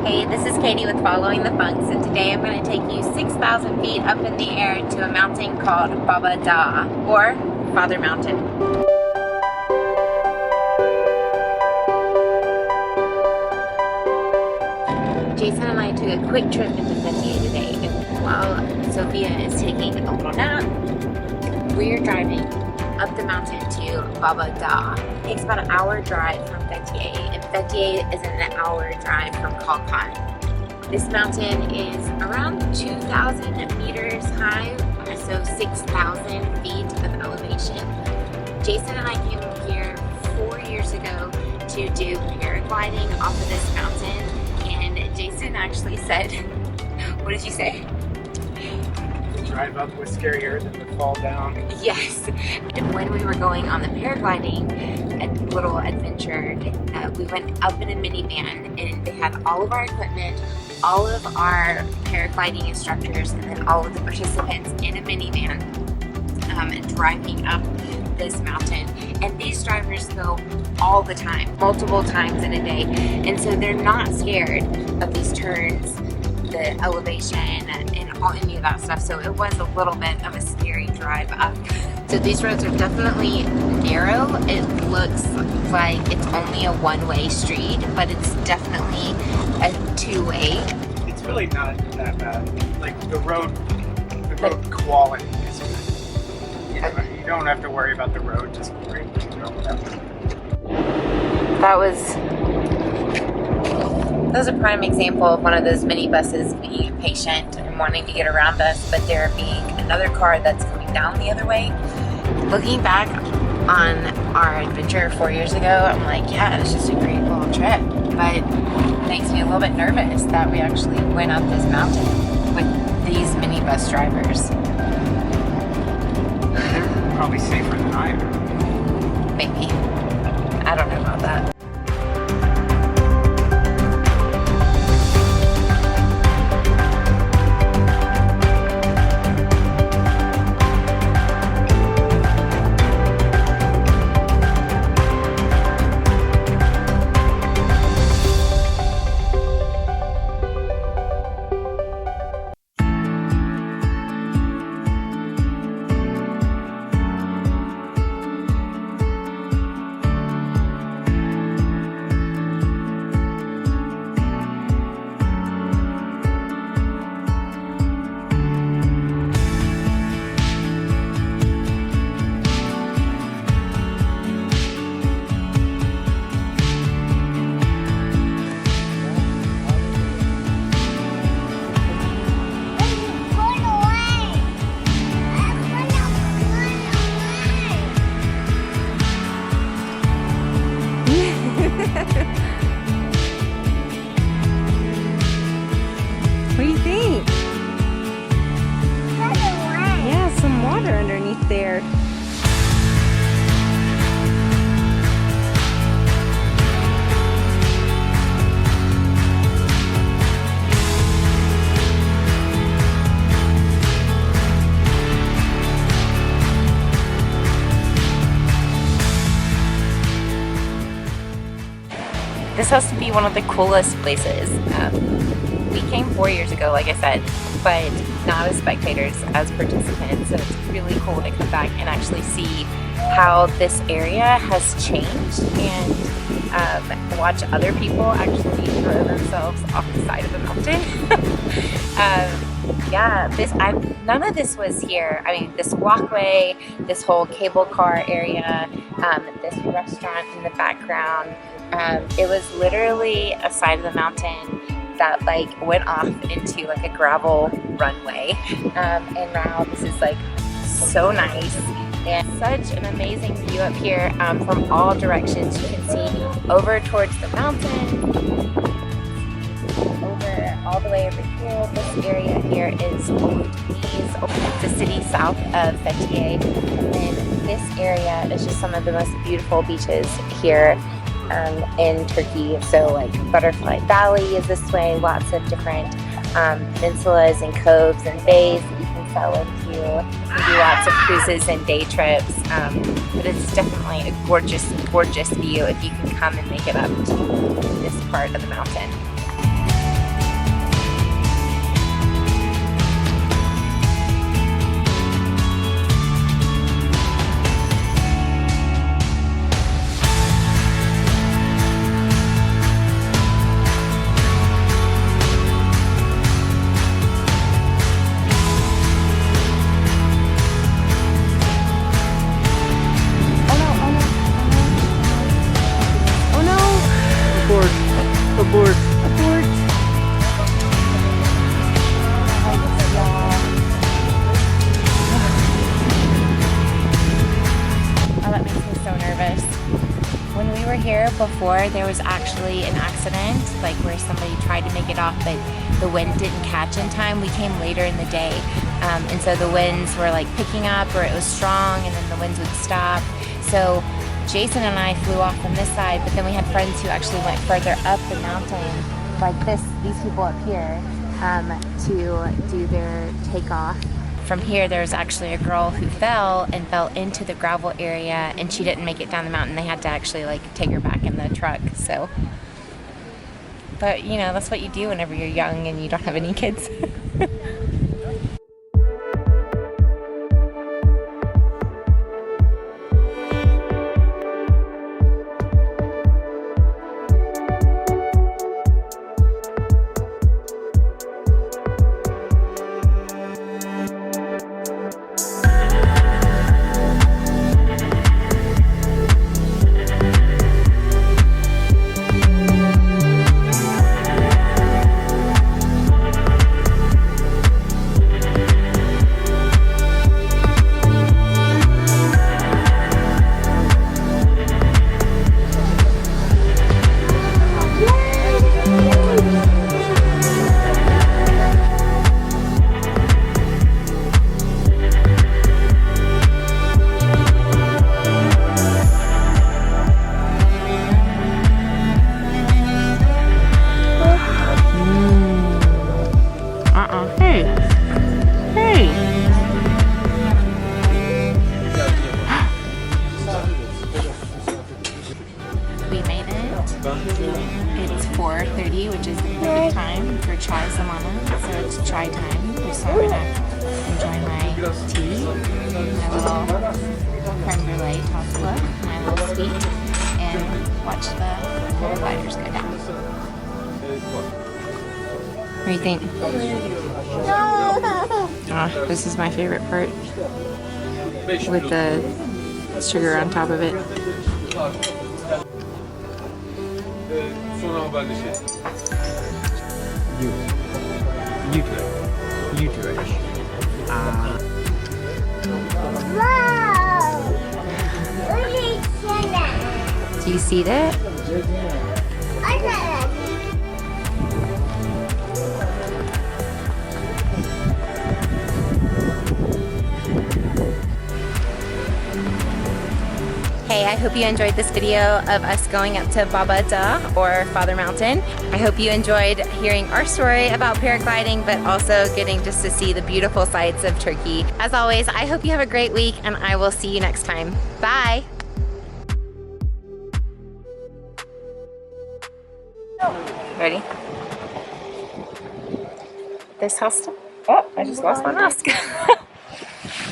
Hey, this is Katie with Following the Funks, and today I'm going to take you 6,000 feet up in the air to a mountain called Babadağ, or Father Mountain. Jason and I took a quick trip into Fethiye today, and while Sofia is taking a little nap, we're driving up the mountain to Babadağ. It takes about an hour drive from Fethiye, and Fethiye is an hour drive from Kalkan. This mountain is around 2,000 meters high, so 6,000 feet of elevation. Jason and I came here 4 years ago to do paragliding off of this mountain, and Jason actually said, what did you say? Drive up was scarier than to fall down. Yes. And when we were going on the paragliding little adventure, we went up in a minivan, and they had all of our equipment, all of our paragliding instructors, and then all of the participants in a minivan driving up this mountain. And these drivers go all the time, multiple times in a day, and so they're not scared of these turns, the elevation, and any of that stuff. So it was a little bit of a scary drive up. So these roads are definitely narrow. It looks like it's only a one-way street, but it's definitely a two-way. It's really not that bad. Like the road quality is good. You don't have to worry about the road just breaking or whatever. That was a prime example of one of those minibuses being impatient and wanting to get around us, but there being another car that's coming down the other way. Looking back on our adventure 4 years ago, I'm like, yeah, it's just a great little trip, but it makes me a little bit nervous that we actually went up this mountain with these minibus drivers. They're probably safer than I am. Maybe. I don't know about that. What do you think? Yeah, some water underneath there. This has to be one of the coolest places. We came 4 years ago, like I said, but not as spectators, as participants. So it's really cool to come back and actually see how this area has changed and watch other people actually throw themselves off the side of the mountain. Yeah, none of this was here. I mean, this walkway, this whole cable car area, this restaurant in the background. It was literally a side of the mountain that like went off into like a gravel runway, and now this is like so nice and such an amazing view up here from all directions. You can see over towards the mountain, over all the way over here. This area here is the city south of Fethiye, and this area is just some of the most beautiful beaches here in Turkey. So like Butterfly Valley is this way, lots of different peninsulas and coves and bays that you can sail into. You can do lots of cruises and day trips, but it's definitely a gorgeous, gorgeous view if you can come and make it up to this part of the mountain. Oh, that makes me so nervous. When we were here before, there was actually an accident, like where somebody tried to make it off, but the wind didn't catch in time. We came later in the day, and so the winds were like picking up, or it was strong, and then the winds would stop. So Jason and I flew off from this side, but then we had friends who actually went further up the mountain, like these people up here, to do their takeoff. From here, there was actually a girl who fell into the gravel area, and she didn't make it down the mountain. They had to actually like take her back in the truck. So, but you know, that's what you do whenever you're young and you don't have any kids. It's 4:30, which is the perfect time for chai samana. So it's chai time. So I'm gonna enjoy my tea, my little creme brulee tosla, my little sweet, and watch the paragliders go down. What do you think? Oh, this is my favorite part, with the sugar on top of it. Sonra haberleşelim. YouTube. Do you see that? Hey, I hope you enjoyed this video of us going up to Babadağ, or Father Mountain. I hope you enjoyed hearing our story about paragliding, but also getting just to see the beautiful sights of Turkey. As always, I hope you have a great week, and I will see you next time. Bye! Ready? This house. Oh, I just lost my mask.